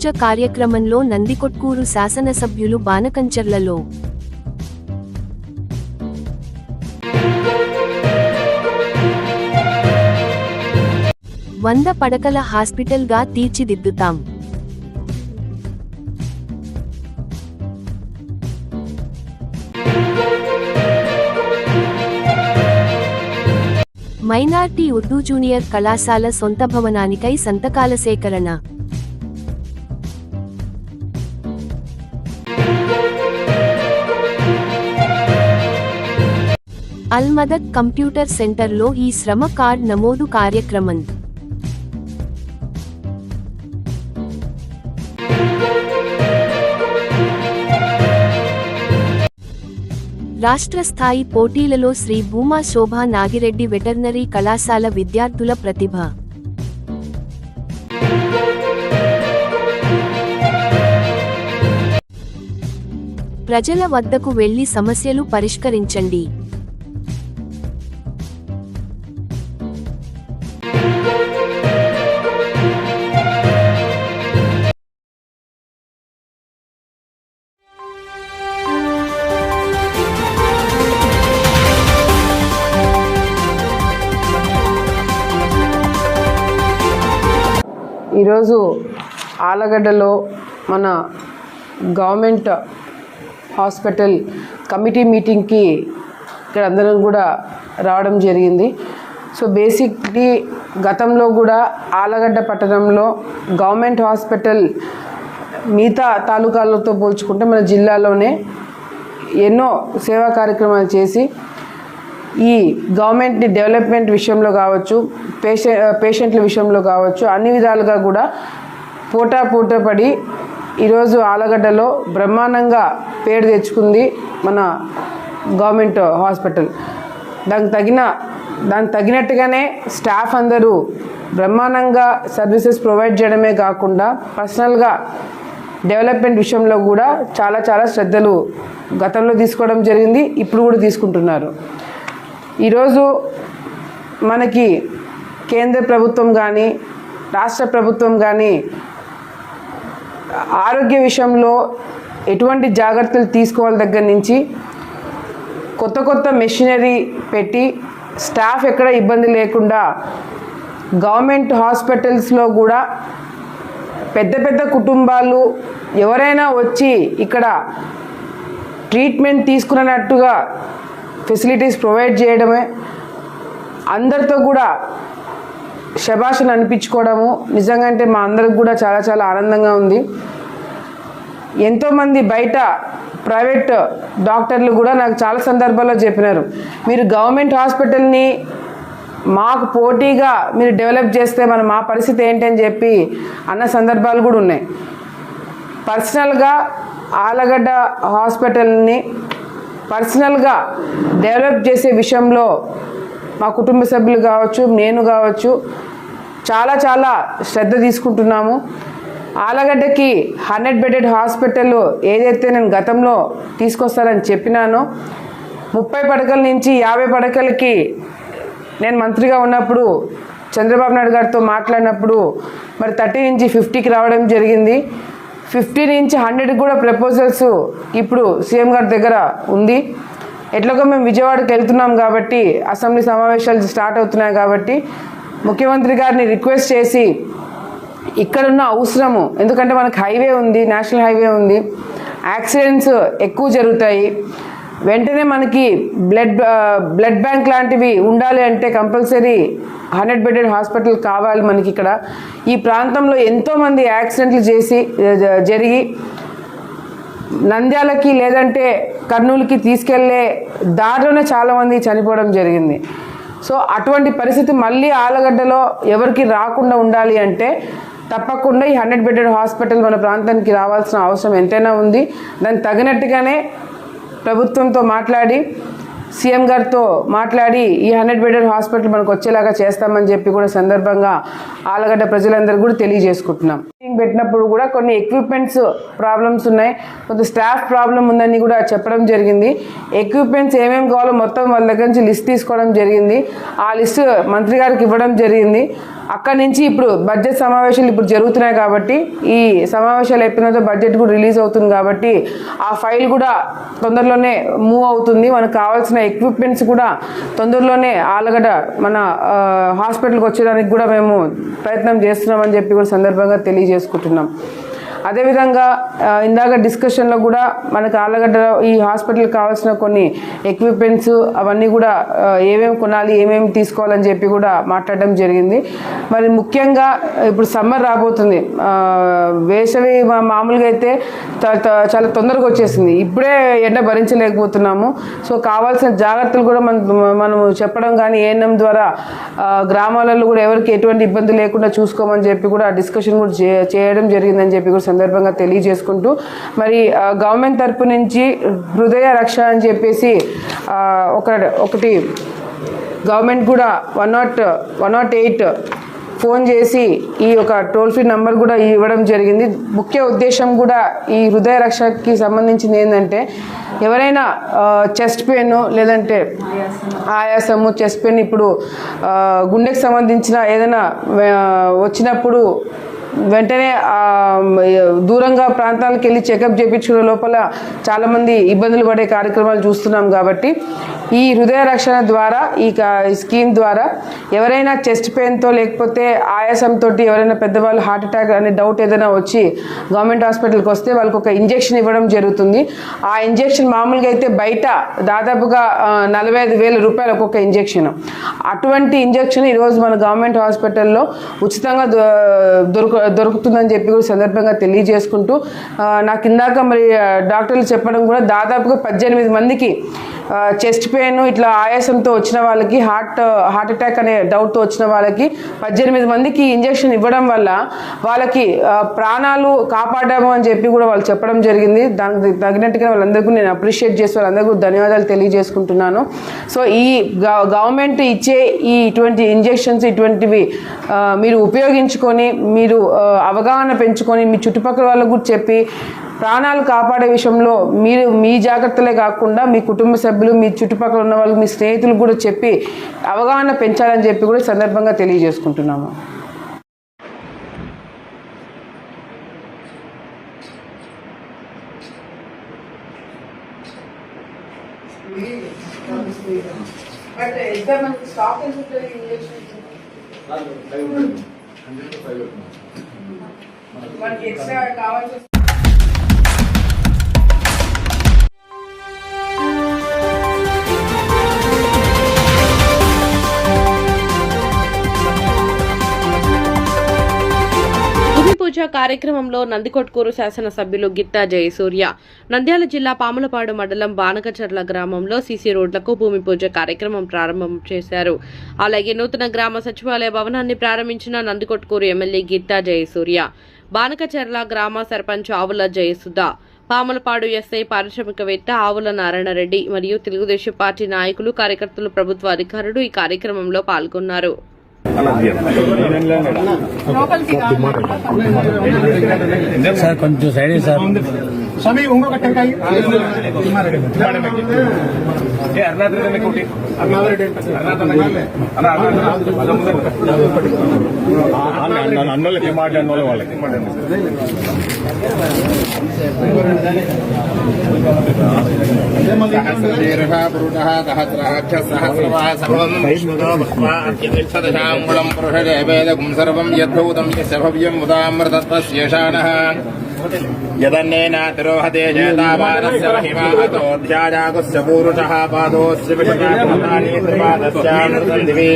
పూజ కార్యక్రమంలో నందికొట్కూరు శాసనసభ్యులు బానకంచర్లలో 100 పడకల హాస్పిటల్గా తీర్చిదిద్దుతాం. మైనార్టీ ఉర్దూ జూనియర్ కళాశాల సొంత భవనానికై సంతకాల సేకరణ. అల్ మదద్ కంప్యూటర్ సెంటర్లో ఈ శ్రమ కార్డ్ నమోదు కార్యక్రమం. రాష్ట్ర స్థాయి పోటీలలో శ్రీ భూమా శోభా నాగిరెడ్డి వెటర్నరీ కళాశాల విద్యార్థుల ప్రతిభ. ప్రజల వద్దకు వెళ్లి సమస్యలు పరిష్కరించండి. ఈరోజు ఆలగడ్డలో మన గవర్నమెంట్ హాస్పిటల్ కమిటీ మీటింగ్కి ఇక్కడ అందరం కూడా రావడం జరిగింది. సో బేసిక్లీ గతంలో కూడా ఆలగడ్డ పట్టణంలో గవర్నమెంట్ హాస్పిటల్ మిగతా తాలూకాలతో పోల్చుకుంటే మన జిల్లాలోనే ఎన్నో సేవా కార్యక్రమాలు చేసి ఈ గవర్నమెంట్ని డెవలప్మెంట్ విషయంలో కావచ్చు, పేషెంట్ల విషయంలో కావచ్చు, అన్ని విధాలుగా కూడా పోటాపడి ఈరోజు ఆలగడ్డలో బ్రహ్మాండంగా పేరు తెచ్చుకుంది మన గవర్నమెంట్ హాస్పిటల్. దానికి తగినట్టుగానే స్టాఫ్ అందరూ బ్రహ్మాండంగా సర్వీసెస్ ప్రొవైడ్ చేయడమే కాకుండా పర్సనల్గా డెవలప్మెంట్ విషయంలో కూడా చాలా శ్రద్ధలు గతంలో తీసుకోవడం జరిగింది, ఇప్పుడు కూడా తీసుకుంటున్నారు. ఈరోజు మనకి కేంద్ర ప్రభుత్వం కానీ రాష్ట్ర ప్రభుత్వం కానీ ఆరోగ్య విషయంలో ఎటువంటి జాగ్రత్తలు తీసుకోవాలి దగ్గర నుంచి కొత్త మెషినరీ పెట్టి స్టాఫ్ ఎక్కడ ఇబ్బంది లేకుండా గవర్నమెంట్ హాస్పిటల్స్లో కూడా పెద్ద కుటుంబాలు ఎవరైనా వచ్చి ఇక్కడ ట్రీట్మెంట్ తీసుకున్నట్టుగా ఫెసిలిటీస్ ప్రొవైడ్ చేయడమే, అందరితో కూడా శభాషను అనిపించుకోవడము నిజంగా అంటే మా అందరికి కూడా చాలా ఆనందంగా ఉంది. ఎంతోమంది బయట ప్రైవేట్ డాక్టర్లు కూడా నాకు చాలా సందర్భాల్లో చెప్పినారు, మీరు గవర్నమెంట్ హాస్పిటల్ని మాకు పోటీగా మీరు డెవలప్ చేస్తే మా పరిస్థితి ఏంటని చెప్పి అన్న సందర్భాలు కూడా ఉన్నాయి. పర్సనల్గా ఆలగడ్డ హాస్పిటల్ని పర్సనల్గా డెవలప్ చేసే విషయంలో మా కుటుంబ సభ్యులు కావచ్చు, నేను కావచ్చు చాలా శ్రద్ధ తీసుకుంటున్నాము. ఆలగడ్డకి 100 బెడెడ్ హాస్పిటల్ ఏదైతే నేను గతంలో తీసుకొస్తానని చెప్పినానో 30 పడకల నుంచి 50 పడకలకి నేను మంత్రిగా ఉన్నప్పుడు చంద్రబాబు నాయుడు గారితో మాట్లాడినప్పుడు మరి 30 నుంచి 50కి రావడం జరిగింది. 50 నుంచి 100 కూడా ప్రపోజల్స్ ఇప్పుడు సీఎం గారి దగ్గర ఉంది. ఎట్లాగో మేము విజయవాడకి వెళ్తున్నాం కాబట్టి అసెంబ్లీ సమావేశాలు స్టార్ట్ అవుతున్నాయి కాబట్టి ముఖ్యమంత్రి గారిని రిక్వెస్ట్ చేసి ఇక్కడున్న అవసరము, ఎందుకంటే మనకు హైవే ఉంది, నేషనల్ హైవే ఉంది, యాక్సిడెంట్స్ ఎక్కువ జరుగుతాయి, వెంటనే మనకి బ్లడ్ బ్యాంక్ లాంటివి ఉండాలి అంటే కంపల్సరీ 100 బెడెడ్ హాస్పిటల్ కావాలి మనకి. ఇక్కడ ఈ ప్రాంతంలో ఎంతోమంది యాక్సిడెంట్లు జరిగి నంద్యాలకి లేదంటే కర్నూలుకి తీసుకెళ్లే దారిలోనే చాలామంది చనిపోవడం జరిగింది. సో అటువంటి పరిస్థితి మళ్ళీ ఆలగడ్డలో ఎవరికి రాకుండా ఉండాలి అంటే తప్పకుండా ఈ 100 బెడెడ్ హాస్పిటల్ మన ప్రాంతానికి రావాల్సిన అవసరం ఎంతైనా ఉంది. దానికి తగినట్టుగానే ప్రభుత్వంతో మాట్లాడి సీఎం గారితో మాట్లాడి ఈ 100 బెడెడ్ హాస్పిటల్ మనకు వచ్చేలాగా చేస్తామని చెప్పి కూడా సందర్భంగా ఆలగడ్డ ప్రజలందరూ కూడా తెలియజేసుకుంటున్నాం. మీటింగ్ పెట్టినప్పుడు కూడా కొన్ని ఎక్విప్మెంట్స్ ప్రాబ్లమ్స్ ఉన్నాయి, కొంత స్టాఫ్ ప్రాబ్లం ఉందని కూడా చెప్పడం జరిగింది. ఎక్విప్మెంట్స్ ఏమేమి కావాలో మొత్తం వాళ్ళ దగ్గర నుంచి లిస్ట్ తీసుకోవడం జరిగింది. ఆ లిస్ట్ మంత్రి గారికి ఇవ్వడం జరిగింది. అక్కడి నుంచి ఇప్పుడు బడ్జెట్ సమావేశాలు ఇప్పుడు జరుగుతున్నాయి కాబట్టి ఈ సమావేశాలు అయిపోయిన బడ్జెట్ కూడా రిలీజ్ అవుతుంది కాబట్టి ఆ ఫైల్ కూడా తొందరలోనే మూవ్ అవుతుంది. మనకు కావాల్సిన ఎక్విప్మెంట్స్ కూడా తొందరలోనే ఆలగడ్డ మన హాస్పిటల్కి వచ్చేదానికి కూడా మేము ప్రయత్నం చేస్తున్నామని చెప్పి కూడా సందర్భంగా తెలియజేసుకుంటున్నాం. అదేవిధంగా ఇందాక డిస్కషన్లో కూడా మనకు ఆలగడ్డ ఈ హాస్పిటల్కి కావాల్సిన కొన్ని ఎక్విప్మెంట్స్ అవన్నీ కూడా ఏమేమి కొనాలి ఏమేమి తీసుకోవాలని చెప్పి కూడా మాట్లాడడం జరిగింది. మరి ముఖ్యంగా ఇప్పుడు సమ్మర్ రాబోతుంది, వేసవి మామూలుగా అయితే చాలా తొందరగా వచ్చేసింది, ఇప్పుడే ఎండ భరించలేకపోతున్నాము. సో కావాల్సిన జాగ్రత్తలు కూడా మనం చెప్పడం కానీ ఏఎన్ఎం ద్వారా గ్రామాలలో కూడా ఎవరికి ఎటువంటి ఇబ్బంది లేకుండా చూసుకోమని చెప్పి కూడా డిస్కషన్ కూడా చేయడం జరిగిందని చెప్పి కూడా సందర్భంగా తెలియజేసుకుంటూ మరి గవర్నమెంట్ తరపు నుంచి హృదయ రక్ష అని చెప్పేసి ఒకటి గవర్నమెంట్ కూడా 108 ఫోన్ చేసి ఈ యొక్క టోల్ ఫ్రీ నంబర్ కూడా ఇవ్వడం జరిగింది. ముఖ్య ఉద్దేశం కూడా ఈ హృదయ రక్షకి సంబంధించింది ఏంటంటే ఎవరైనా చెస్ట్ పెయిన్ లేదంటే ఆయాసము చెస్ట్ పెయిన్ ఇప్పుడు గుండెకి సంబంధించిన ఏదైనా వచ్చినప్పుడు వెంటనే దూరంగా ప్రాంతాలకు వెళ్ళి చెకప్ చేయించుకునే లోపల చాలామంది ఇబ్బందులు పడే కార్యక్రమాలు చూస్తున్నాం. కాబట్టి ఈ హృదయ రక్షణ ద్వారా ఈ స్కీమ్ ద్వారా ఎవరైనా చెస్ట్ పెయిన్తో లేకపోతే ఆయాసంతో ఎవరైనా పెద్దవాళ్ళు హార్ట్ అటాక్ అనే డౌట్ ఏదైనా వచ్చి గవర్నమెంట్ హాస్పిటల్కి వస్తే వాళ్ళకి ఒక ఇంజెక్షన్ ఇవ్వడం జరుగుతుంది. ఆ ఇంజెక్షన్ మామూలుగా అయితే బయట దాదాపుగా 45,000 రూపాయలు ఒక్కొక్క ఇంజెక్షన్. అటువంటి ఇంజెక్షన్ ఈరోజు మన గవర్నమెంట్ హాస్పిటల్లో ఉచితంగా దొరుకుతుందని చెప్పి కూడా సందర్భంగా తెలియజేసుకుంటూ నాకు ఇందాక మరి డాక్టర్లు చెప్పడం కూడా దాదాపుగా 18 మందికి చెస్ట్ పెయిన్ ఇట్లా ఆయాసంతో వచ్చిన వాళ్ళకి హార్ట్ అటాక్ అనే డౌట్తో వచ్చిన వాళ్ళకి 18 మందికి ఇంజెక్షన్ ఇవ్వడం వల్ల వాళ్ళకి ప్రాణాలు కాపాడాము అని చెప్పి కూడా వాళ్ళు చెప్పడం జరిగింది. దానికి తగినట్టుగా వాళ్ళందరికీ నేను అప్రిషియేట్ చేసి వాళ్ళందరికీ ధన్యవాదాలు తెలియజేసుకుంటున్నాను. సో ఈ గవర్నమెంట్ ఇచ్చే ఇటువంటి ఇంజెక్షన్స్ ఇటువంటివి మీరు ఉపయోగించుకొని మీరు అవగాహన పెంచుకొని మీ చుట్టుపక్కల వాళ్ళకు కూడా చెప్పి ప్రాణాలు కాపాడే విషయంలో మీరు మీ జాగ్రత్తలే కాకుండా మీ కుటుంబ సభ్యులు మీ చుట్టుపక్కల ఉన్న వాళ్ళు మీ స్నేహితులు కూడా చెప్పి అవగాహన పెంచాలని చెప్పి కూడా సందర్భంగా తెలియజేసుకుంటున్నాము. పూజ కార్యక్రమంలో నందికొట్కూరు శాసనసభ్యులు గిత్తా జయసూర్య, నంద్యాల జిల్లా పాములపాడు మండలం బానకచర్ల గ్రామంలో సీసీ రోడ్లకు భూమి పూజ కార్యక్రమం ప్రారంభం చేశారు. అలాగే నూతన గ్రామ సచివాలయ భవనాన్ని ప్రారంభించిన నందికొట్కూరు ఎమ్మెల్యే గిత్తా జయసూర్య, బానకచర్ల గ్రామ సర్పంచ్ ఆవుల జయసుధ, పాములపాడు ఎస్ఐ పారిశ్రామికవేత్త ఆవుల నారాయణరెడ్డి మరియు తెలుగుదేశం పార్టీ నాయకులు కార్యకర్తలు ప్రభుత్వ అధికారులు ఈ కార్యక్రమంలో పాల్గొన్నారు. సార్ కొంచెం సైడ్ సార్ అన్నోళ్ళకి మాట్లాడిన వాళ్ళకి సహస్రాక్షసహస్రవాసంగుళం పురుషేవేదం సర్వం యద్భూతం యస్య భవ్యం ఉదామృతత్వస్యేషానః యదన్నేనాతిరోహతే చేతావానస్య మహిమా అతోధ్యాయాగుస్య పూరుషః పాదోస్య విషయాని త్రిపాదస్యామృతం దివి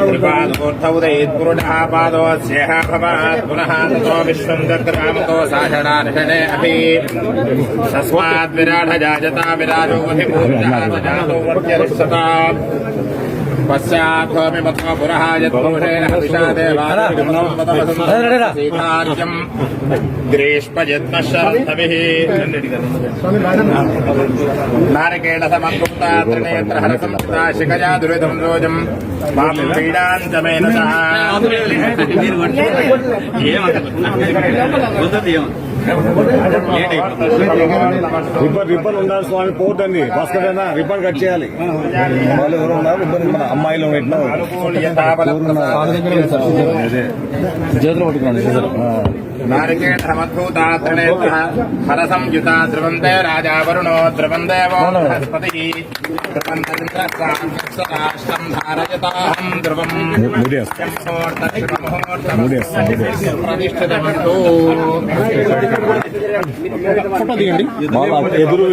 త్రిపాదోర్థౌదయత్పురుషः పాదోస్యేహ భవాత్ పునః తతో విశ్వం జగ్రామతో సాషణార్షణే అపి తస్మాద్విరాఢజాయతా విరాజోऽధిపూరుషः జాతో వర్త్యరిష్యతా పశ్చాత్మి మత్వ పురః యత్పురుషేణ హర్షా దేవాసీతార్యం గ్రీష్మయత్నశర్ధభిః నారికేళ సమద్గుప్తా త్రినేత్రహర సంస్థితా శిఖయా దురితం రోజం మాం పీడాంతమేన సహ రిబ్బన్ ఉండాలి స్వామి పోతుంది భాస్కర్ రిబ్బన్ కట్ చేయాలి. వాళ్ళు ఎవరు ఉన్నారు రిబ్బన్ మన అమ్మాయిలు పెట్టినా చేతులు పట్టుకున్నాను. నారికేళమద్భూతాత్రణేభ్యః హరసంయుతా ధ్రువంతే రాజా వరుణో ధ్రువందేవో బృహస్పతిః ధ్రువంతరింద్రస్యాష్టం ధారయతాహం ధ్రువం ప్రతిష్ఠితమస్తు. ఎదురు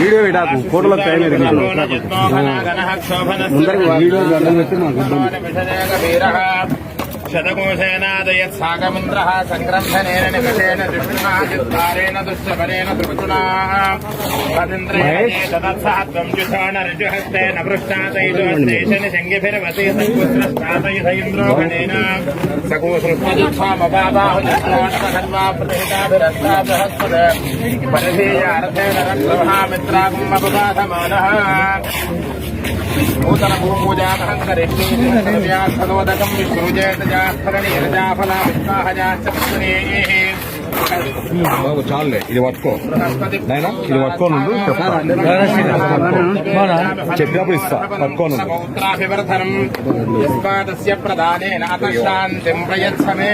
వీడియో ఇడాకు ఫోటోలకు టైం శతకోశేనాదయత్ సాగమింద్రః సంగ్రంథనేన నికటేన దుష్టునాజిత్తారేణ దుష్టబలేన దృష్టునా తదింద్రయతే తదత్సాత్వం జుషాణ రుజుహస్తేన పృష్టాతైజోస్తేషన శంగిభిర్వతి సంకుస్రష్టాతైధైంద్రోగణేన సకోసృష్మదిక్షామపాబాహుజస్మోణమహన్వా ప్రతిహితాభిరస్తా బృహస్పద పరిధేయార్థేన రక్షోహామిత్రాగుమపబాధమానః నూతన భూపూజామహంకరిష్ణోదకం బాబు చాలులే ఇది పట్టుకో నాయనా ఇది పట్టుకోనుండు చెప్పినప్పుడు ఇస్తా పట్టుకోనుండు. పౌత్రాభివర్ధనం యస్మాదస్య ప్రదానేన అతశాంతిం ప్రయచ్చమే.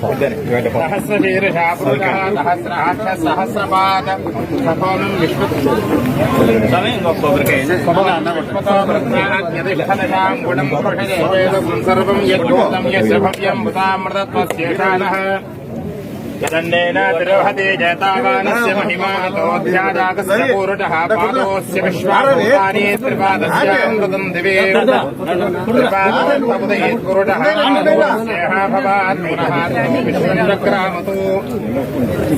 సహస్రశీర్షా పురుషః సహస్రాక్ష సహస్రపాద సకోనం విష్ణుత్వతిష్టనశాం గుణం పురుషదేవేదం సర్వం యద్భూతం యస్య భవ్యం భూతామృతత్వస్యేషానః యదన్నేన తిరోహతే జయతావానస్య మహిమానతోధ్యాదాకస్య పూరుషః పాదోస్య విశ్వాభూతాని త్రిపాదస్యామృతం దివే త్రిపాదోపదయేత్ పురుషః పాదోస్యేహ భవాత్ పునః విశ్వంచక్రామతో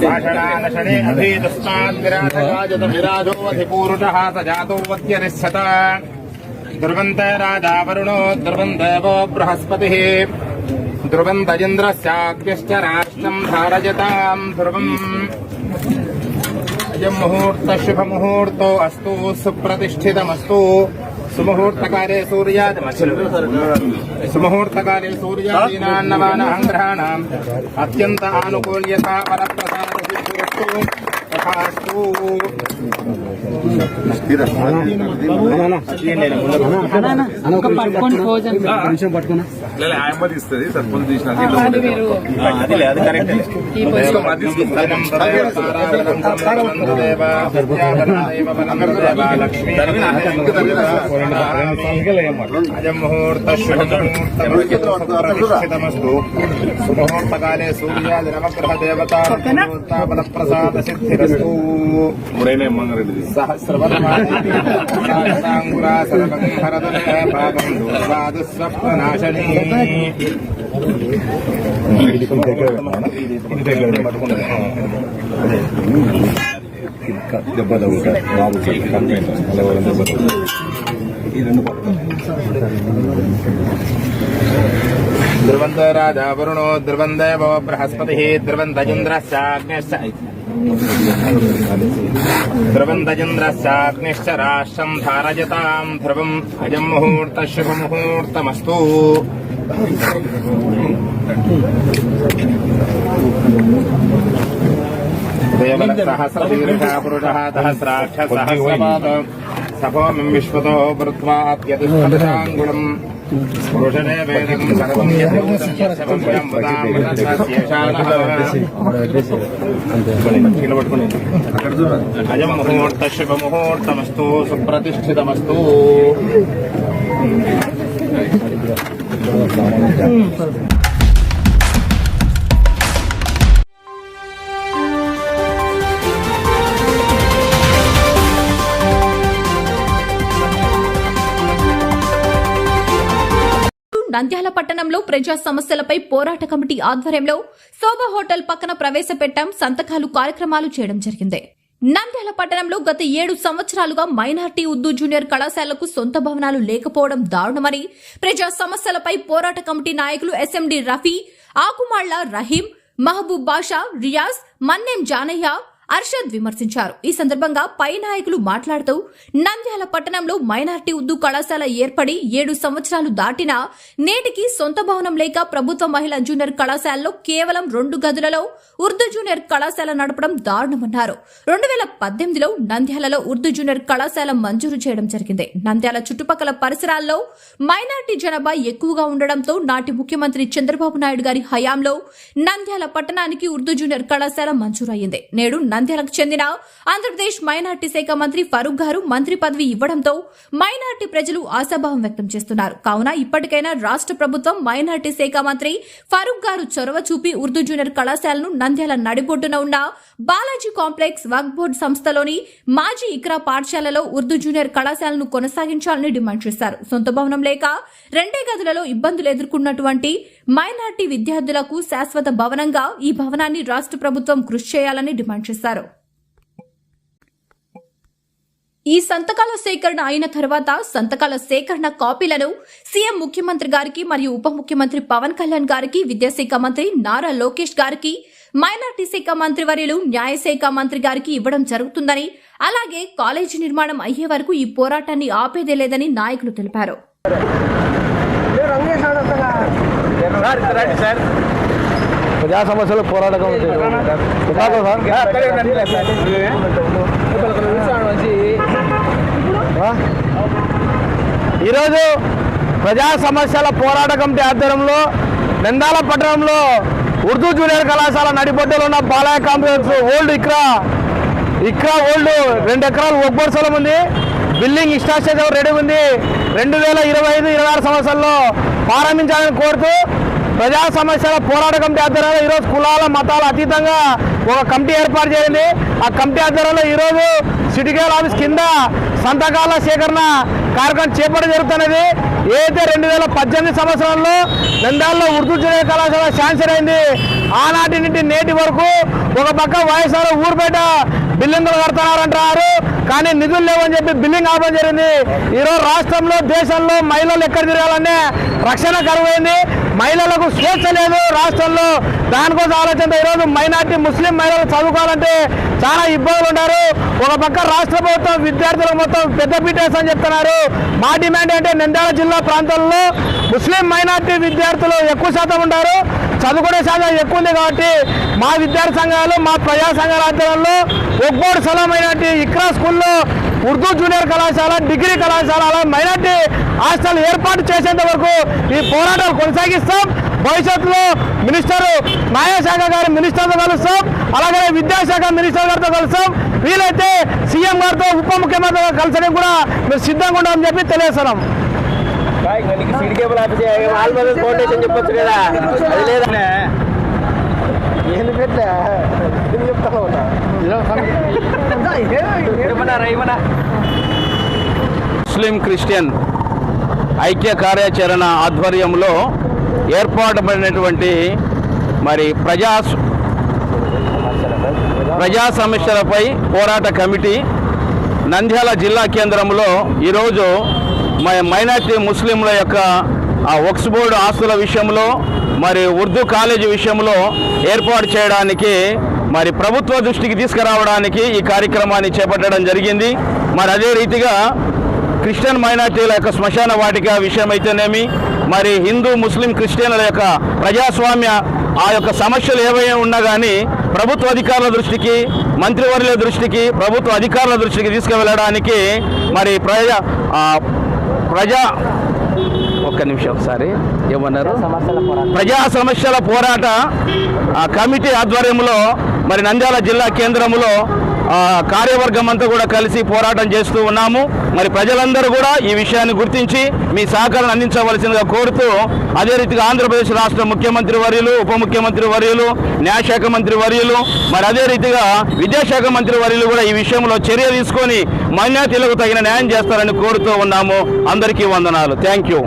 భాషణానశనే అభీతస్మాద్ విరాజగాజత విరాజోऽధిపూరుషः సజాతోऽత్యనిశ్చత ధ్రువంతే రాజా వరుణో ధ్రువందేవో బృహస్పతిः ధ్రువంతరింద్రస్యాగ్నిశ్చ రాష్ట్రం ధారయతాం ధ్రువం. అయం ముహూర్త శుభముహూర్తో అస్తు సుప్రతిష్ఠితమస్తు. సుముహూర్తకాలే సుముహూర్తకాలే సూర్యాదీనాన్నవానాం గ్రహాణాం అత్యంత ఆనుకూల్యతా వరప్రసాదసిద్ధిరస్తు తథాస్తు. ఇస్తుంది సర్పంచ్ తీసిన అయం ముహూర్త శుభముహూర్తమస్తు. సుముహూర్తకాలే సూర్యాది నవగ్రహ దేవతా ప్రసాద సిద్ధిరస్తు. సహస్రవర్మాంగురా సర్వం హరదనే పాపం దూర్వాదుస్వప్ననాశనీ. దెబ్బ తగ్గుతాయి బాబు కంప్లైంట్ దెబ్బ తగ్గుతాయి. ఈ రెండు ధ్రువంత రాజా వరుణో ధ్రువందేవో బృహస్పతిః ధ్రువంతరింద్రస్యాగ్నిశ్చ ధ్రువంతరింద్రస్యాగ్నిశ్చ రాష్ట్రం ధారయతాం ధ్రువం. అయం ముహూర్త శుభముహూర్తమస్తు. సహస్రశీర్షా పురుషః సహస్రాక్ష సహస్రపాద సభోమిం విశ్వతో వృత్వాత్యతిష్ఠతాంగుళం. పురుషదేవేదం సర్వం యద్భూతం యస్య భవ్యం భూతామృతత్వస్యేషానః. అయం ముహూర్త శుభముహూర్తమస్తు సుప్రతిష్ఠితమస్తు. నంద్యాల పట్టణంలో ప్రజా సమస్యలపై పోరాట కమిటీ ఆధ్వర్యంలో శోభ హోటల్ పక్కన ప్రవేశపెట్టాం సంతకాలు కార్యక్రమాలు చేయడం జరిగింది. నంద్యాల పట్టణంలో గత 7 సంవత్సరాలుగా మైనార్టీ ఉర్దూ జూనియర్ కళాశాలకు సొంత భవనాలు లేకపోవడం దారుణమని ప్రజా సమస్యలపై పోరాట కమిటీ నాయకులు ఎస్ఎండి రఫీ, ఆకుమాళ్ల రహీం, మహబూబ్ బాషా, రియాజ్, మన్నెం జానయ్య, అర్షద్ విమర్శించారు. ఈ సందర్భంగా పై నాయకులు మాట్లాడుతూ నంద్యాల పట్టణంలో మైనార్టీ ఉర్దూ కళాశాల ఏర్పడి 7 సంవత్సరాలు దాటినా నేటికి సొంత భవనం లేక ప్రభుత్వ మహిళా జూనియర్ కళాశాలలో కేవలం 2 గదులలో ఉర్దూ జూనియర్ కళాశాల నడపడం దారుణమన్నారు. 2018లో నంద్యాలలో ఉర్దూ జూనియర్ కళాశాల మంజూరు చేయడం జరిగింది. నంద్యాల చుట్టుపక్కల పరిసరాల్లో మైనార్టీ జనాభా ఎక్కువగా ఉండడంతో నాటి ముఖ్యమంత్రి చంద్రబాబు నాయుడు గారి హయాంలో నంద్యాల పట్టణానికి ఉర్దూ జూనియర్ కళాశాల మంజూరయ్యింది. నేడు నంద్యాలకు చెందిన ఆంధ్రప్రదేశ్ మైనార్టీ శాఖ మంత్రి ఫరూక్ గారు మంత్రి పదవి ఇవ్వడంతో మైనార్టీ ప్రజలు ఆశాభావం వ్యక్తం చేస్తున్నారు. కావున ఇప్పటికైనా రాష్ట్ర ప్రభుత్వం మైనార్టీ శాఖ మంత్రి ఫరూక్ గారు చొరవ చూపి ఉర్దూ జూనియర్ కళాశాలను నంద్యాల నడిబొడ్డున ఉన్న బాలాజీ కాంప్లెక్స్ వక్ఫ్ బోర్డు సంస్థలోని మాజీ ఇక్రా పాఠశాలలో ఉర్దూ జూనియర్ కళాశాలను కొనసాగించాలని డిమాండ్ చేశారు. సొంత భవనం లేక 2 గదులలో ఇబ్బందులు ఎదుర్కొన్నటువంటి మైనార్టీ విద్యార్థులకు శాశ్వత భవనంగా ఈ భవనాన్ని రాష్ట్ర ప్రభుత్వం కృషి చేయాలని డిమాండ్ చేశారు. ఈ సంతకాల సేకరణ అయిన తర్వాత సంతకాల సేకరణ కాపీలను సీఎం ముఖ్యమంత్రి గారికి మరియు ఉప ముఖ్యమంత్రి పవన్ కళ్యాణ్ గారికి, విద్యాశాఖ మంత్రి నారా లోకేష్ గారికి, మైనార్టీ శాఖ మంత్రి వర్యులు న్యాయశాఖ మంత్రి గారికి ఇవ్వడం జరుగుతుందని, అలాగే కాలేజీ నిర్మాణం అయ్యే వరకు ఈ పోరాటాన్ని ఆపేదే లేదని నాయకులు తెలిపారు. ప్రజా సమస్యలు పోరాట కమిటీ ఈరోజు ప్రజా సమస్యల పోరాట కమిటీ ఆధ్వర్యంలో నంద్యాల పట్టణంలో ఉర్దూ జూనియర్ కళాశాల నడిబొడ్డులో ఉన్న Balayya complex old Iqra old 2 ఎకరాలు ఒక్కటి స్థలం ఉంది. బిల్డింగ్ ఇన్స్ట్రక్చర్ రెడీ ఉంది. 2025-26 సంవత్సరంలో ప్రారంభించాలని కోరుతూ ప్రజా సమస్యల పోరాట కమిటీ ఆధ్వర్యంలో ఈరోజు కులాల మతాల అతీతంగా ఒక కమిటీ ఏర్పాటు చేయండి. ఆ కమిటీ ఆధ్వర్యంలో ఈరోజు సిటికేల్ ఆఫీస్ కింద సంతకాల సేకరణ కార్యక్రమం చేపట్టడం జరుగుతున్నది. ఏదైతే 2018 సంవత్సరంలో నంద్యాలలో ఉర్దూ జూనియర్ కళాశాల శాంక్షన్ అయింది, ఆనాటి నుండి నేటి వరకు ఒక పక్క వైఎస్ఆర్ ఊరుపేట బిల్డింగులు కడుతున్నారంటారు, కానీ నిధులు లేవని చెప్పి బిల్డింగ్ ఆపడం జరిగింది. ఈరోజు రాష్ట్రంలో దేశంలో మహిళలు ఎక్కడ తిరగాలనే రక్షణ కరువైంది, మహిళలకు స్వేచ్ఛ లేదు రాష్ట్రంలో. దానికోసం ఆలోచనతో ఈరోజు మైనార్టీ ముస్లిం మహిళలు చదువుకోవాలంటే చాలా ఇబ్బందులు ఉన్నారు. ఒక పక్క రాష్ట్ర ప్రభుత్వం విద్యార్థులకు మొత్తం పెద్దపీట వేసని చెప్తున్నారు. మా డిమాండ్ అంటే నంద్యాల జిల్లా ప్రాంతాల్లో ముస్లిం మైనార్టీ విద్యార్థులు ఎక్కువ శాతం ఉంటారు, చదువుకునే శాతం ఎక్కువ ఉంది. కాబట్టి మా విద్యార్థి సంఘాలు, మా ప్రజా సంఘాల ఆధ్వర్యంలో ఒక్కోటి స్థలం మైనార్టీ ఇక్రా స్కూల్లో ఉర్దూ జూనియర్ కళాశాల, డిగ్రీ కళాశాల, అలా మైనార్టీ హాస్టల్ ఏర్పాటు చేసేంత వరకు ఈ పోరాటాలు కొనసాగిస్తాం. భవిష్యత్తులో మినిస్టర్ న్యాయశాఖ గారి మినిస్టర్తో కలుస్తాం, అలాగే విద్యాశాఖ మినిస్టర్ గారితో కలుస్తాం. వీలైతే సీఎం గారితో ఉప ముఖ్యమంత్రి గారు కలిసడానికి కూడా మేము సిద్ధంగా ఉంటామని చెప్పి తెలియజేస్తున్నాం. చెప్పొచ్చు కదా, అది లేదా ముస్లిం క్రిస్టియన్ ఐక్య కార్యాచరణ ఆధ్వర్యంలో ఏర్పాటుపడినటువంటి మరి ప్రజా సమస్యలపై పోరాట కమిటీ నంద్యాల జిల్లా కేంద్రంలో ఈరోజు మైనార్టీ ముస్లింల యొక్క వక్ఫ్ బోర్డు ఆస్తుల విషయంలో మరి ఉర్దూ కాలేజీ విషయంలో ఏర్పాటు చేయడానికి మరి ప్రభుత్వ దృష్టికి తీసుకురావడానికి ఈ కార్యక్రమాన్ని చేపట్టడం జరిగింది. మరి అదే రీతిగా క్రిస్టియన్ మైనార్టీల యొక్క శ్మశాన వాటిక విషయం అయితేనేమి, మరి హిందూ ముస్లిం క్రిస్టియన్ల యొక్క ప్రజాస్వామ్య ఆ యొక్క సమస్యలు ఏవైనా ఉన్నా కానీ ప్రభుత్వ అధికారుల దృష్టికి, మంత్రివర్యుల దృష్టికి, ప్రభుత్వ అధికారుల దృష్టికి తీసుకువెళ్ళడానికి మరి ఒక్క నిమిషం ఒకసారి ఏమన్నారు, ప్రజా సమస్యల పోరాట కమిటీ ఆధ్వర్యంలో మరి నంద్యాల జిల్లా కేంద్రంలో కార్యవర్గం అంతా కూడా కలిసి పోరాటం చేస్తూ ఉన్నాము. మరి ప్రజలందరూ కూడా ఈ విషయాన్ని గుర్తించి మీ సహకారం అందించవలసిందిగా కోరుతూ, అదే రీతిగా ఆంధ్రప్రదేశ్ రాష్ట్ర ముఖ్యమంత్రి వర్యులు, ఉప ముఖ్యమంత్రి వర్యులు, న్యాయశాఖ మంత్రి వర్యులు, మరి అదే రీతిగా విద్యాశాఖ మంత్రి వర్యులు కూడా ఈ విషయంలో చర్య తీసుకొని మైనార్టీలకు తగిన న్యాయం చేస్తారని కోరుతూ ఉన్నాము. అందరికీ వందనాలు. Thank you.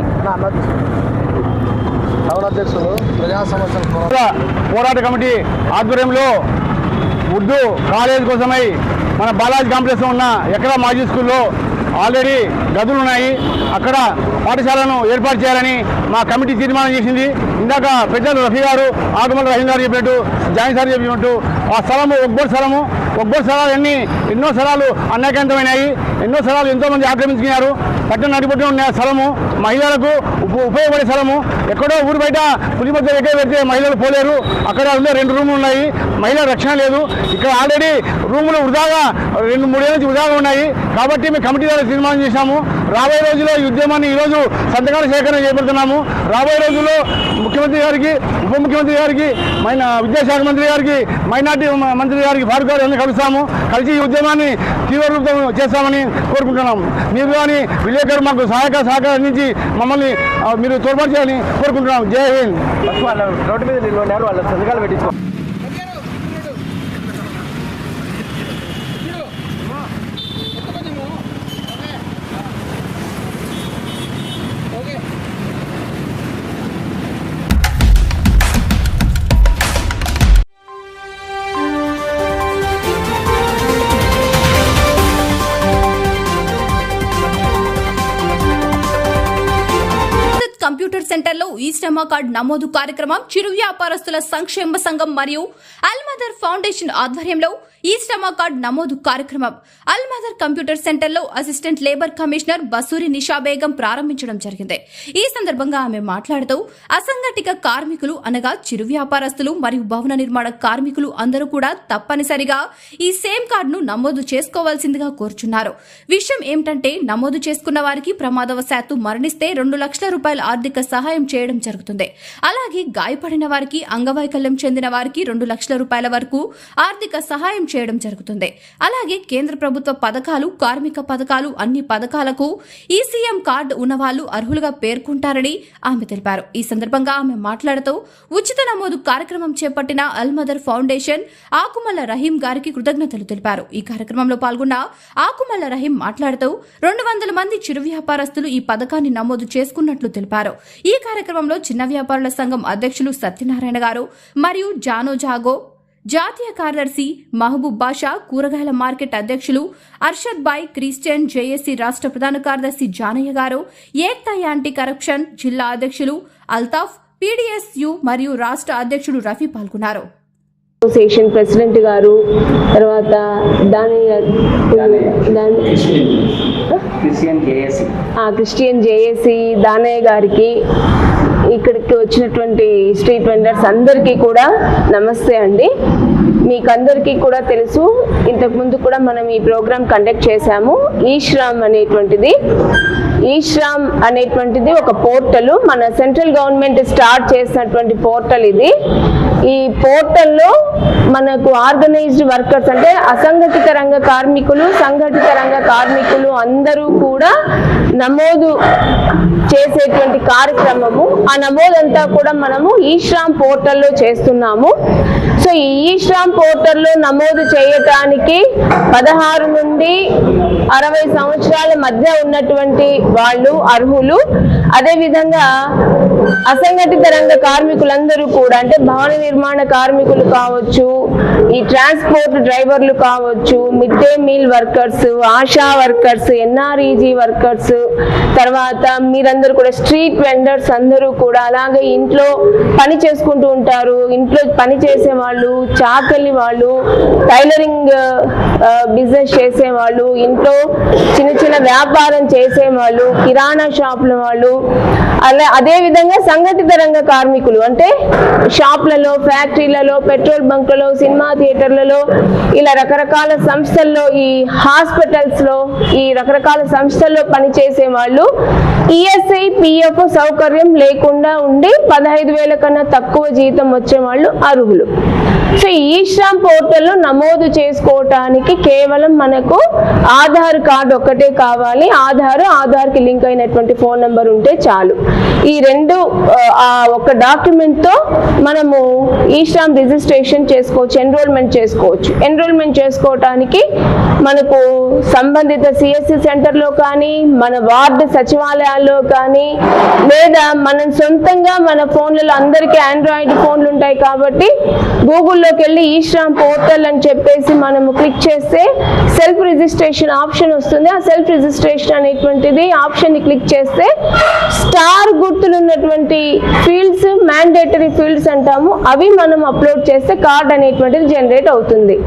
పోరాట కమిటీ ఆధ్వర్యంలో ఉర్దూ కాలేజ్ కోసమై మన బాలాజీ కాంప్లెక్స్లో ఉన్న ఎక్కడ మాజీ స్కూల్లో ఆల్రెడీ గదులు ఉన్నాయి. అక్కడ పాఠశాలను ఏర్పాటు చేయాలని మా కమిటీ తీర్మానం చేసింది. ఇందాక పెద్దలు రఫీ గారు, ఆకుమల రహీం గారు చెప్పినట్టు, జాయిన్ సార్ చెప్పినట్టు ఆ స్థలము ఒక్కోటి స్థలాలు ఎన్నో స్థలాలు అన్యాయకంతమైనాయి. ఎన్నో స్థలాలు ఎంతోమంది ఆక్రమించుకున్నారు. పట్టణ నడిపొట్టిన ఉన్న స్థలము స్థలము ఉపయోగపడే స్థలము. ఎక్కడో ఊరు బయట పులిమొద్ద ఎక్కడ పెడితే మహిళలు పోలేరు. అక్కడ ఉండే 2 రూములు ఉన్నాయి. మహిళల రక్షణ లేదు. ఇక్కడ ఆల్రెడీ రూములు వృధాగా 2-3 ఏళ్ళ నుంచి వృధాగా ఉన్నాయి. కాబట్టి మేము కమిటీ ద్వారా తీర్మానం చేశాము. రాబోయే రోజుల్లో ఈ ఉద్యమాన్ని ఈరోజు సంతకాల సేకరణ చేపడుతున్నాము. రాబోయే రోజుల్లో ముఖ్యమంత్రి గారికి, ఉప ముఖ్యమంత్రి గారికి, విద్యాశాఖ మంత్రి గారికి, మైనార్టీ మంత్రి గారికి, ఫారూక్ గారు అన్ని కలుస్తాము. కలిసి ఈ ఉద్యమాన్ని తీవ్ర రూపం చేస్తామని కోరుకుంటున్నాము. మీరు కానీ విలేకరు మాకు సహకారం అందించి మమ్మల్ని మీరు తోడ్పాటు చేయాలని కోరుకుంటున్నాము. జై హింద్. రోడ్డు మీద నిలబడినారు, వాళ్ళ సంతకాలు పెట్టించుకో. కంప్యూటర్ సెంటర్లో ఈ శ్రమ కార్డు నమోదు కార్యక్రమం చిరు వ్యాపారస్తుల సంక్షేమ సంఘం మరియు అల్మదర్ ఫౌండేషన్ ఆధ్వర్యంలో ఈ శ్రమ కార్డు నమోదు కార్యక్రమం అల్మదర్ కంప్యూటర్ సెంటర్లో అసిస్టెంట్ లేబర్ కమిషనర్ బసూరి నిషా బేగం ప్రారంభించడం జరిగింది. ఈ సందర్భంగా ఆమె మాట్లాడుతూ అసంఘటిత కార్మికులు అనగా చిరు వ్యాపారస్తులు మరియు భవన నిర్మాణ కార్మికులు అందరూ కూడా తప్పనిసరిగా ఈ సేమ్ కార్డును నమోదు చేసుకోవాల్సిందిగా కోరుచున్నారు. విషయం ఏమిటంటే నమోదు చేసుకున్న వారికి ప్రమాదవశాత్తు మరణిస్తే 2 లక్షల రూపాయల ఆర్థిక సహాయం చేయడం జరుగుతుంది. అలాగే గాయపడిన వారికి, అంగవైకల్యం చెందిన వారికి 2 లక్షల రూపాయల వరకు ఆర్థిక సహాయం చేయడం జరుగుతుంది. అలాగే కేంద్ర ప్రభుత్వ పథకాలు, కార్మిక పథకాలు అన్ని పథకాలకు ఈసీఎం కార్డు ఉన్నవాళ్లు అర్హులుగా పేర్కొంటారని ఆమె తెలిపారు. ఈ సందర్భంగా ఆమె మాట్లాడుతూ ఉచిత నమోదు కార్యక్రమం చేపట్టిన అల్మదర్ ఫౌండేషన్ ఆకుమల్ల రహీం గారికి కృతజ్ఞతలు తెలిపారు. ఈ కార్యక్రమంలో పాల్గొన్న ఆకుమల్ల రహీం మాట్లాడుతూ 200 మంది చిరు వ్యాపారస్తులు ఈ పథకాన్ని నమోదు చేసుకున్నట్లు తెలిపారు. ఈ కార్యక్రమంలో చిన్న వ్యాపారుల సంఘం అధ్యక్షులు సత్యనారాయణ గారు మరియు జానో జాగో జాతీయ కార్యదర్శి మహబూబ్ బాషా, కూరగాయల మార్కెట్ అధ్యక్షులు అర్షద్ బాయ్, క్రిస్టియన్ జేఏసీ రాష్ట్ర ప్రధాన కార్యదర్శి జానయ్య గారు, ఏక్తా యాంటీ కరప్షన్ జిల్లా అధ్యక్షులు అల్తాఫ్, పీడీఎస్యు మరియు రాష్ట్ర అధ్యక్షుడు రఫీ పాల్గొన్నారు. అసోసియేషన్ ప్రెసిడెంట్ గారు, తర్వాత క్రిస్టియన్ జేఏసీ దానయ్య గారికి, ఇక్కడికి వచ్చినటువంటి స్ట్రీట్ వెండర్స్ అందరికీ కూడా నమస్తే అండి. మీకందరికీ కూడా తెలుసు, ఇంతకుముందు కూడా మనం ఈ ప్రోగ్రామ్ కండక్ట్ చేశాము. ఈశ్రామ్ అనేటువంటిది ఒక పోర్టల్, మన సెంట్రల్ గవర్నమెంట్ స్టార్ట్ చేసినటువంటి పోర్టల్ ఇది. ఈ పోర్టల్లో మనకు ఆర్గనైజ్డ్ వర్కర్స్ అంటే అసంఘటిత రంగ కార్మికులు, సంఘటిత రంగ కార్మికులు అందరూ కూడా నమోదు చేసేటువంటి కార్యక్రమము. ఆ నమోదంతా కూడా మనము ఈశ్రామ్ పోర్టల్లో చేస్తున్నాము. సో ఈ ఈశ్రామ్ పోర్టల్లో నమోదు చేయటానికి 16 నుండి 60 సంవత్సరాల మధ్య ఉన్నటువంటి వాళ్ళు అర్హులు. అదేవిధంగా అసంఘటిత రంగ కార్మికులందరూ కూడా అంటే భవన నిర్మాణ కార్మికులు కావచ్చు, ఈ ట్రాన్స్పోర్ట్ డ్రైవర్లు కావచ్చు, mid day meal workers, ASHA workers, NREG workers, తర్వాత మీరందరూ కూడా స్ట్రీట్ వెండర్స్ అందరూ కూడా, అలాగే ఇంట్లో పని చేసుకుంటూ ఉంటారు, ఇంట్లో పని చేసే వాళ్ళు, చాకలి వాళ్ళు, టైలరింగ్ బిజినెస్ చేసేవాళ్ళు, ఇంట్లో చిన్న చిన్న వ్యాపారం చేసేవాళ్ళు, కిరాణా షాపుల వాళ్ళు, అదే విధంగా సంఘటిత రంగ కార్మికులు అంటే షాప్లలో, ఫ్యాక్టరీలలో, పెట్రోల్ బంక్లలో, సినిమా థియేటర్లలో, ఇలా రకరకాల సంస్థల్లో, ఈ హాస్పిటల్స్ లో, ఈ రకరకాల సంస్థల్లో పనిచేసే వాళ్ళు ఈఎస్ఐ పిఎఫ్ సౌకర్యం లేకుండా ఉండి 15,000 కన్నా తక్కువ జీతం వచ్చే వాళ్ళు అర్హులు. సో ఈ శ్రమ్ పోర్టల్లో నమోదు చేసుకోవటానికి కేవలం మనకు ఆధార్ కార్డు ఒక్కటే కావాలి. ఆధార్కి లింక్ అయినటువంటి ఫోన్ నెంబర్ ఉంటే చాలు. ఈ రెండు ఒక డాక్యుమెంట్ తో మనము ఈ శ్రమ్ రిజిస్ట్రేషన్ చేసుకోవచ్చు, ఎన్రోల్మెంట్ చేసుకోవటానికి మనకు సంబంధిత సిఎస్సి సెంటర్లో కానీ, మన వార్డు సచివాలయాల్లో కానీ, లేదా మనం సొంతంగా మన ఫోన్లలో అందరికీ ఆండ్రాయిడ్ ఫోన్లు ఉంటాయి కాబట్టి గూగుల్ గూగుల్లోకి వెళ్ళి ఈ శ్రామ్ పోర్టల్ అని చెప్పేసి మనము క్లిక్ చేస్తే సెల్ఫ్ రిజిస్ట్రేషన్ ఆప్షన్ వస్తుంది. ఆ సెల్ఫ్ రిజిస్ట్రేషన్ అనేటువంటిది ఆప్షన్ని క్లిక్ చేస్తే స్టార్ గుర్తులు ఉన్నటువంటి ఫీల్డ్స్, మ్యాండేటరీ ఫీల్డ్స్ అంటాము, అవి మనం అప్లోడ్ చేస్తే కార్డ్ అనేటువంటిది జనరేట్ అవుతుంది.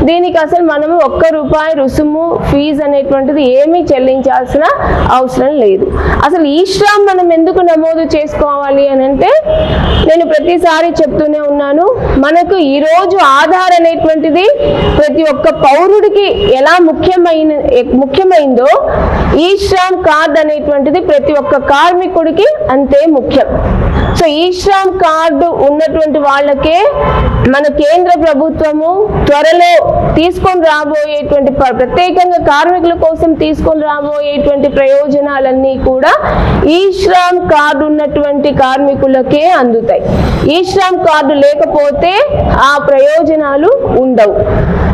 దీనికి అసలు మనము ₹1 రుసుము ఫీజు అనేటువంటిది ఏమీ చెల్లించాల్సిన అవసరం లేదు. అసలు ఈ శ్రామ్ మనం ఎందుకు నమోదు చేసుకోవాలి అని అంటే, నేను ప్రతిసారి చెప్తూనే ఉన్నాను, మనకు ఈరోజు ఆధార్ అనేటువంటిది ప్రతి ఒక్క పౌరుడికి ఎలా ముఖ్యమైందో ఈ శ్రామ్ కార్డ్ అనేటువంటిది ప్రతి ఒక్క కార్మికుడికి అంతే ముఖ్యం. సో ఈ శ్రామ్ కార్డు ఉన్నటువంటి వాళ్ళకే మన కేంద్ర ప్రభుత్వము త్వరలో తీసుకొని రాబోయేటువంటి ప్రత్యేకంగా కార్మికుల కోసం తీసుకొని రాబోయేటువంటి ప్రయోజనాలన్నీ కూడా ఈ శ్రామ్ కార్డు ఉన్నటువంటి కార్మికులకే అందుతాయి. ఈ శ్రామ్ కార్డు లేకపోతే ఆ ప్రయోజనాలు ఉండవు.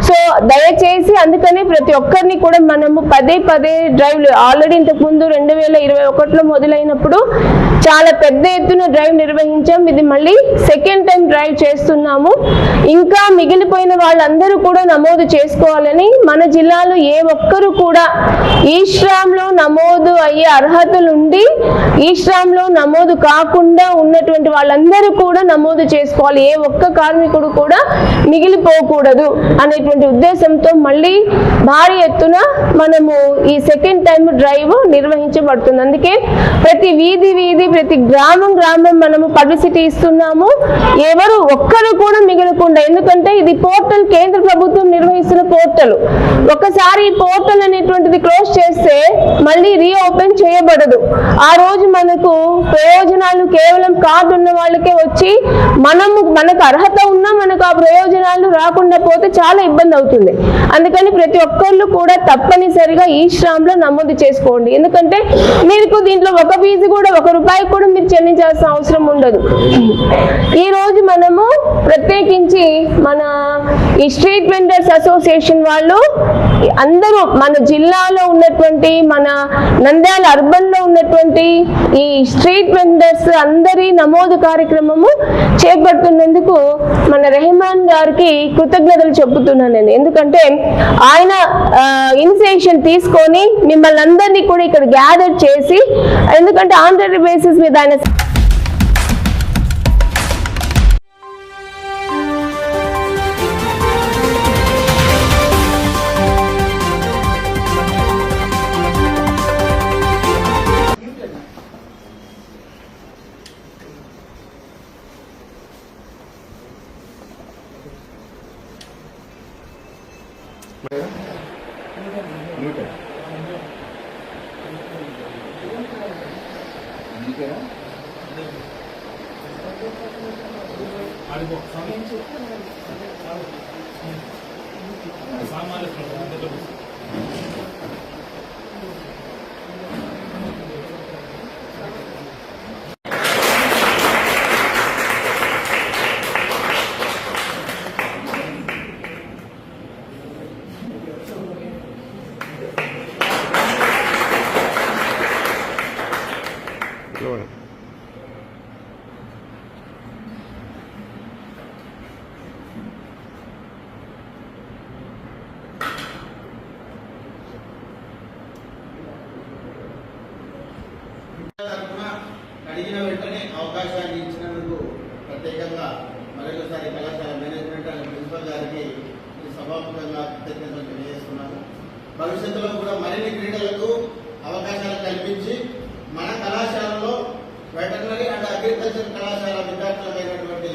సో దయచేసి అందుకనే ప్రతి ఒక్కరిని కూడా మనము పదే డ్రైవ్లు ఆల్రెడీ ఇంతకుముందు 2021లో మొదలైనప్పుడు చాలా పెద్ద ఎత్తున డ్రైవ్ నిర్వహించాం. ఇది మళ్ళీ సెకండ్ టైం డ్రైవ్ చేస్తున్నాము. ఇంకా మిగిలిపోయిన వాళ్ళందరూ కూడా నమోదు చేసుకోవాలని, మన జిల్లాలో ఏ ఒక్కరు కూడా ఈ శ్రామ్లో నమోదు అయ్యే అర్హతలుండి ఈ శ్రామ్లో నమోదు కాకుండా ఉన్నటువంటి వాళ్ళందరూ కూడా నమోదు చేసుకోవాలి. ఏ ఒక్క కార్మికుడు కూడా మిగిలిపోకూడదు అనేటువంటి ఉద్దేశంతో మళ్ళీ భారీ ఎత్తున మనము ఈ సెకండ్ టైం డ్రైవ్ నిర్వహించబడుతుంది. అందుకే ప్రతి వీధి ప్రతి గ్రామం మనము పబ్లిసిటీ ఇస్తున్నాము. ఎవరు ఒక్కరు కూడా మిగలకుండా, ఎందుకంటే ఇది పోర్టల్ కేంద్ర ప్రభుత్వం నిర్వహిస్తున్న పోర్టల్. ఒకసారి ఈ పోర్టల్ అనేటువంటిది క్లోజ్ చేస్తే మళ్ళీ రీఓపెన్ చేయబడదు. ఆ రోజు మనకు ప్రయోజనాలు కేవలం కార్డు ఉన్న వాళ్ళకే వచ్చి మనకు అర్హత ఉన్నా మనకు ఆ ప్రయోజనాలు రాకుండా పోతే చాలా ఇబ్బంది అవుతుంది. అందుకని ప్రతి ఒక్కళ్ళు కూడా తప్పనిసరిగా ఈ శ్రామ్లో నమోదు చేసుకోండి. ఎందుకంటే మీకు దీంట్లో ఒక ఫీజు కూడా ₹1 కూడా మీరు చెల్లించాల్సిన అవసరం ఉండదు. ఈ రోజు మనము ప్రత్యేకించి మన ఈ స్ట్రీట్ వెండర్స్ అసోసియేషన్ వాళ్ళు అందరూ మన జిల్లాలో ఉన్నటువంటి, మన నంద్యాల అర్బన్ లో ఉన్నటువంటి ఈ స్ట్రీట్ వెండర్స్ అందరి నమోదు కార్యక్రమము చేపడుతున్నందుకు మన రెహమాన్ గారికి కృతజ్ఞతలు చెబుతున్నాను నేను. ఎందుకంటే ఆయన ఇనిషియేషన్ తీసుకొని మిమ్మల్ని అందరినీ కూడా ఇక్కడ గ్యాదర్ చేసి, ఎందుకంటే ఆన్ బేసిస్ మీద ఆయన అడిగిన వెంటనే అవకాశాన్ని ఇచ్చినందుకు ప్రత్యేకంగా మరొకసారి కళాశాల మేనేజ్మెంట్ అండ్ ప్రిన్సిపల్ గారికి సభాముఖంగా కృతజ్ఞతలు తెలియజేస్తున్నాను. భవిష్యత్తులో కూడా మరిన్ని క్రీడలకు అవకాశాలు కల్పించి మన కళాశాలలో వెటర్నరీ అండ్ అగ్రికల్చర్ కళాశాల విద్యార్థులైనటువంటి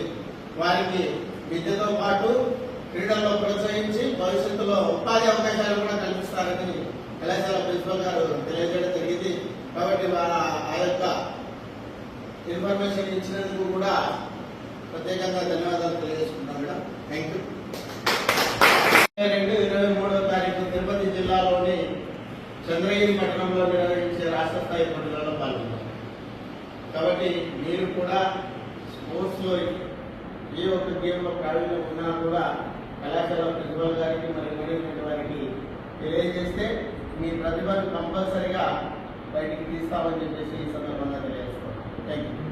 వారికి విద్యతో పాటు క్రీడల్లో ప్రోత్సహించి భవిష్యత్తులో ఉపాధి అవకాశాలు కూడా కల్పిస్తారని కళాశాల ప్రిన్సిపల్ గారు తెలియజేయడం జరిగింది. కాబట్టి ఆ యొక్క ఇన్ఫర్మేషన్ ఇచ్చినందుకు కూడా ప్రత్యేకంగా ధన్యవాదాలు తెలియజేసుకుంటాం మేడం. Thank you. 23వ తారీఖు తిరుపతి జిల్లాలోని చంద్రగిరి పట్టణంలో నిర్వహించే రాష్ట్ర స్థాయి పోటీలలో పాల్గొన్నారు. కాబట్టి మీరు కూడా స్పోర్ట్స్లో ఏ ఒక్క గేమ్లో ప్రావీణ్యం ఉన్నా కూడా కళాశాల ప్రిన్సిపల్ గారికి మరియు మేనేజ్మెంట్ వారికి తెలియజేస్తే మీ ప్రతిభను కంపల్సరిగా బయటికి తీస్తామని చెప్పేసి ఈ సందర్భంగా తెలియజేస్తాం. Thank you.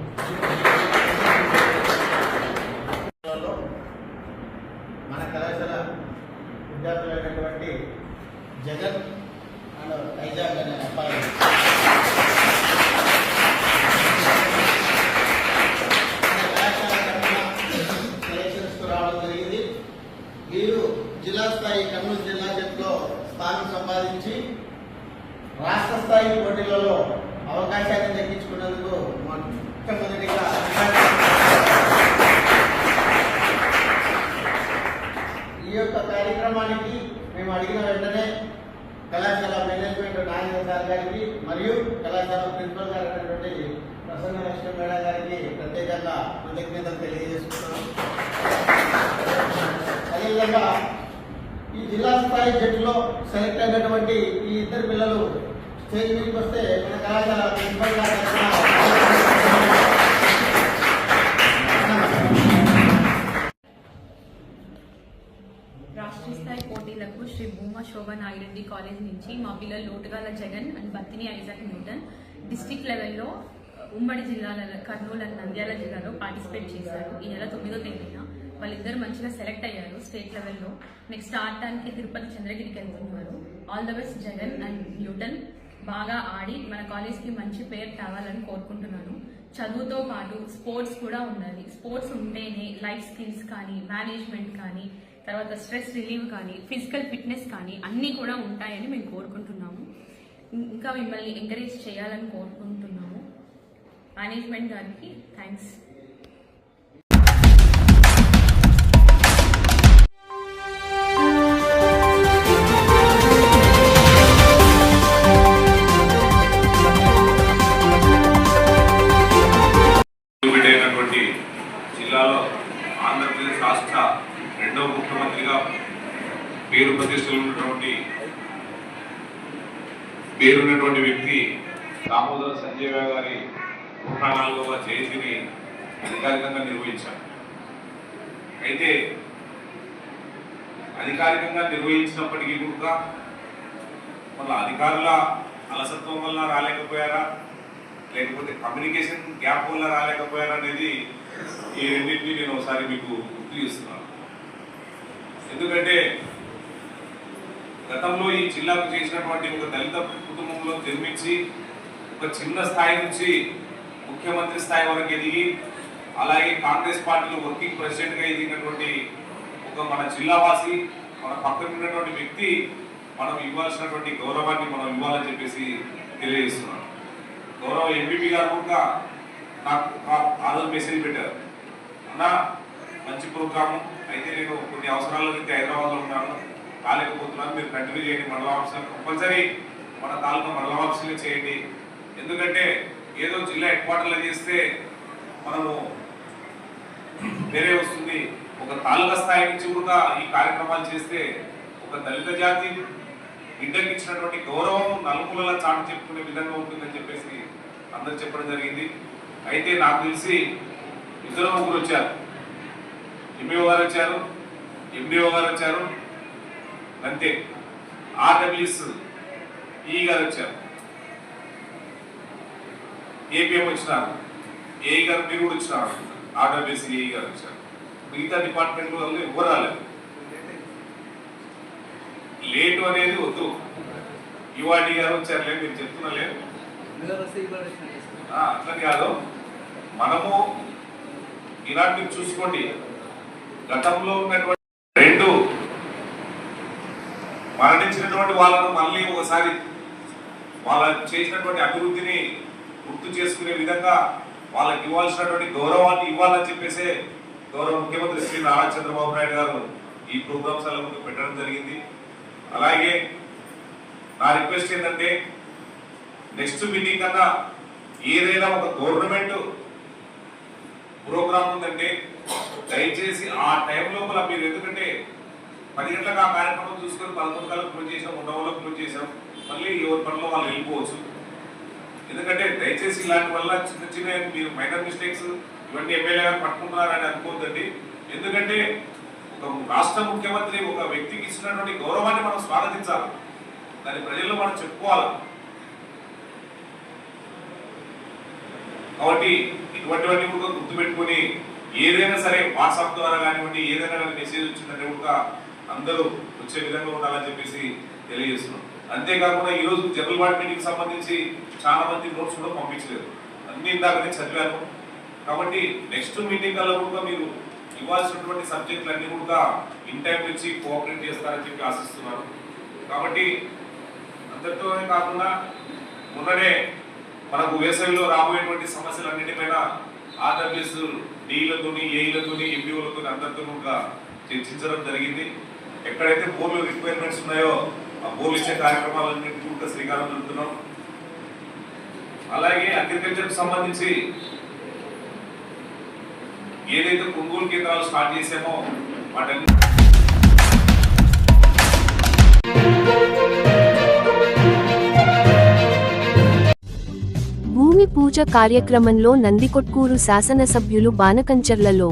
ప్రిన్సిపల్ గారు అయినటువంటి ప్రసన్న లక్ష్మి మేడం గారికి ప్రత్యేకంగా కృతజ్ఞతలు తెలియజేస్తున్నాను. అదేవిధంగా ఈ జిల్లా స్థాయి జట్టులో సెలెక్ట్ అయినటువంటి ఈ ఇద్దరు పిల్లలు స్టేజ్ మీదకి వస్తే మన కళాశాల ప్రిన్సిపల్ గారు రాష్ట్ర స్థాయి పోటీలకు శ్రీ భూమా శోభా నాగిరెడ్డి కాలేజ్ నుంచి మా పిల్లలు లోటుగాల Jagan and Battini Isaac Newton district లెవెల్లో ఉమ్మడి జిల్లాల కర్నూలు అండ్ నంద్యాల జిల్లాలో పార్టిసిపేట్ చేశారు. ఈ నెల 9వ తేదీన వాళ్ళిద్దరు మంచిగా సెలెక్ట్ అయ్యారు స్టేట్ లెవెల్లో. నెక్స్ట్ ఆడటానికి తిరుపతి చంద్రగిరికి వెళ్తున్నారు. All the best Jagan and Newton. బాగా ఆడి మన కాలేజ్కి మంచి పేరు తేవాలని కోరుకుంటున్నాను. చదువుతో పాటు స్పోర్ట్స్ కూడా ఉండాలి. స్పోర్ట్స్ ఉంటేనే లైఫ్ స్కిల్స్ కానీ, మేనేజ్మెంట్ కానీ, తర్వాత స్ట్రెస్ రిలీవ్ కానీ, ఫిజికల్ ఫిట్నెస్ కానీ అన్నీ కూడా ఉంటాయని మేము కోరుకుంటున్నాము. ఇంకా మిమ్మల్ని ఎంకరేజ్ చేయాలని కోరుకుంటున్నాము. మేనేజ్మెంట్ గారికి థ్యాంక్స్. జిల్లాలో ఆంధ్రప్రదేశ్ రాష్ట్ర రెండవ ముఖ్యమంత్రిగా పేరున్నటువంటి వ్యక్తి దామోదర సంజయ్ గారి 104వ జయంతిని అధికారికంగా నిర్వహించారు. అయితే అధికారికంగా నిర్వహించినప్పటికీ కూడా మళ్ళీ అధికారుల అలసత్వం వల్ల రాలేకపోయారా, లేకపోతే కమ్యూనికేషన్ గ్యాప్ వల్ల రాలేకపోయారా అనేది ఈ రెండింటినీ నేను ఒకసారి మీకు గుర్తు చేస్తున్నాను. ఎందుకంటే గతంలో ఈ జిల్లాకు చేసినటువంటి ఒక దళిత కుటుంబంలో జన్మించి ఒక చిన్న స్థాయి నుంచి ముఖ్యమంత్రి స్థాయి వరకు ఎదిగి, అలాగే కాంగ్రెస్ పార్టీలో వర్కింగ్ ప్రెసిడెంట్గా ఎదిగినటువంటి ఒక మన జిల్లావాసి, మన పక్కన ఉన్నటువంటి వ్యక్తి మనం ఇవ్వాల్సినటువంటి గౌరవాన్ని మనం ఇవ్వాలని చెప్పేసి తెలియజేస్తున్నాను. గౌరవ ఎంపీపీ గారు కూడా నాకు ఆ రోజు మెసేజ్ పెట్టారు, అన్న మంచి ప్రోగ్రాము, అయితే నేను కొన్ని అవసరాల నుంచి హైదరాబాద్లో ఉన్నాను, రాలేకపోతున్నాను, మీరు కంటిన్యూ చేయండి, మండల ఆఫీసులు కంపల్సరీ మన తాలూకా మండల ఆఫీసులు చేయండి. ఎందుకంటే ఏదో జిల్లా హెడ్ క్వార్టర్లో చేస్తే మనము వేరే వస్తుంది, ఒక తాలూకా స్థాయి నుంచి కూడా ఈ కార్యక్రమాలు చేస్తే ఒక దళిత జాతి బిడ్డకి ఇచ్చినటువంటి గౌరవం నలుమూలలా చాటు చెప్పుకునే విధంగా ఉంటుందని చెప్పేసి అందరు చెప్పడం జరిగింది. అయితే నాకు తెలిసి ఇద్దరు ముగ్గురు వచ్చారు, ఎంఈఓ గారు వచ్చారు, ఎండిఓ గారు వచ్చారు, అంతే. ఆర్డబ్ల్యూఎస్ ఈ గారు వచ్చారు, ఏపీఎం వచ్చినారు, ఏఈ గారు మీరు కూడా వచ్చినారు, ఆర్డబ్ల్యూఎస్ ఏఈ గారు వచ్చారు. మిగతా డిపార్ట్మెంట్ వాళ్ళు ఎవరు రాలేదు. లేటు అనేది వద్దు, యువాడి గారు వచ్చారులే, మీరు చెప్తున్నలే అట్లా కాదు. మనము ఈనాటి మీరు చూసుకోండి, గతంలో ఉన్నటువంటి రెండు మరణించినటువంటి వాళ్ళను మళ్ళీ ఒకసారి వాళ్ళ చేసినటువంటి అభివృద్ధిని గుర్తు చేసుకునే విధంగా వాళ్ళకి ఇవ్వాల్సినటువంటి గౌరవాన్ని ఇవ్వాలని చెప్పేసి గౌరవ ముఖ్యమంత్రి శ్రీ నారా చంద్రబాబు నాయుడు గారు ఈ ప్రోగ్రామ్స్ అలా ముందు పెట్టడం జరిగింది. అలాగే నా రిక్వెస్ట్ ఏంటంటే నెక్స్ట్ మీటింగ్ కన్నా ఏదైనా ఒక గవర్నమెంట్ ప్రోగ్రామ్ ఉందంటే దయచేసి ఆ టైం లోపల మీరు, ఎందుకంటే 10 గంటలకు ఆ కార్యక్రమం చూసుకొని 11 గంటలకు క్లోజ్ చేసాం, 1 క్లోజ్ చేసాం, మళ్ళీ ఎవరి పనిలో వాళ్ళు వెళ్ళిపోవచ్చు. ఎందుకంటే దయచేసి ఇలాంటి వల్ల చిన్న చిన్న మీరు మైనర్ మిస్టేక్స్ ఇవన్నీ ఎమ్మెల్యే గారు పట్టుకుంటున్నారని అనుకోవద్దండి. ఎందుకంటే ఒక రాష్ట్ర ముఖ్యమంత్రి ఒక వ్యక్తికి ఇచ్చినటువంటి గౌరవాన్ని మనం స్వాగతించాలి, దాని ప్రజల్లో మనం చెప్పుకోవాలి. కాబట్టి ఇటువంటివన్నీ కూడా గుర్తుపెట్టుకుని ఏదైనా సరే వాట్సాప్ ద్వారా కానివ్వండి, ఏదైనా కానీ మెసేజ్ వచ్చిందంటే కూడా అందరూ వచ్చే విధంగా ఉండాలని చెప్పేసి తెలియజేస్తున్నాం. అంతేకాకుండా ఈరోజు జనరల్ బాడీ మీటింగ్ సంబంధించి చాలా మంది నోట్స్ కూడా పంపించలేదు, అన్ని ఇందాకనే చదివాను. కాబట్టి నెక్స్ట్ మీటింగ్ కల్లా కూడా మీరు ఇవ్వాల్సినటువంటి సబ్జెక్టులు అన్ని కూడా ఇన్ టైం నుంచి కోఆపరేట్ చేస్తారని చెప్పి ఆశిస్తున్నాను. కాబట్టి అందరితోనే కాకుండా మొన్ననే మనకు వేసవిలో రాబోయేటువంటి సమస్యలన్నిటిపైన ఆర్డబ్ల్యూఎస్ డీలతోని, ఏఈలతోని, ఎంపీఓలతోని అందరితో కూడా చర్చించడం జరిగింది. ఎక్కడైతే బోర్లు రిక్వైర్మెంట్స్ ఉన్నాయో ఆ బోర్లు ఇచ్చే కార్యక్రమాలన్నింటినీ కూడా శ్రీకారం చుడుతున్నాం. అలాగే అగ్రికల్చర్ సంబంధించి ఏదైతే కొనుగోలు కేంద్రాలు స్టార్ట్ చేసామో వాటన్ని భూమి పూజ కార్యక్రమంలో నందికొట్కూరు శాసనసభ్యులు బానకంచర్లలో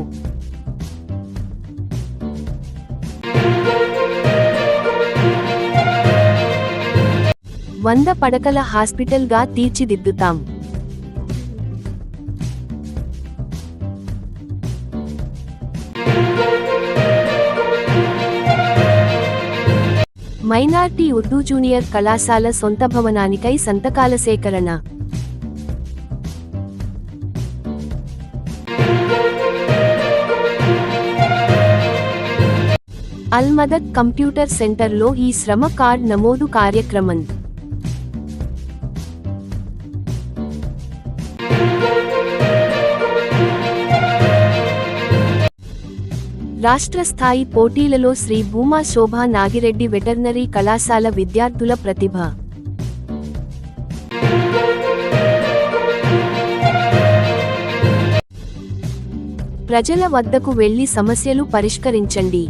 వంద పడకల హాస్పిటల్గా తీర్చిదిద్దుతాం. మైనార్టీ ఉర్దూ జూనియర్ కళాశాల సొంత భవనానికై సంతకాల సేకరణ. అల్మదద్ కంప్యూటర్ సెంటర్లో ఈ శ్రమ కార్డ్ నమోదు కార్యక్రమం. రాష్ట్ర స్థాయి పోటీలలో శ్రీ భూమా శోభా నాగిరెడ్డి వెటర్నరీ కళాశాల విద్యార్థుల ప్రతిభ. ప్రజల వద్దకు వెళ్లి సమస్యలు పరిష్కరించండి.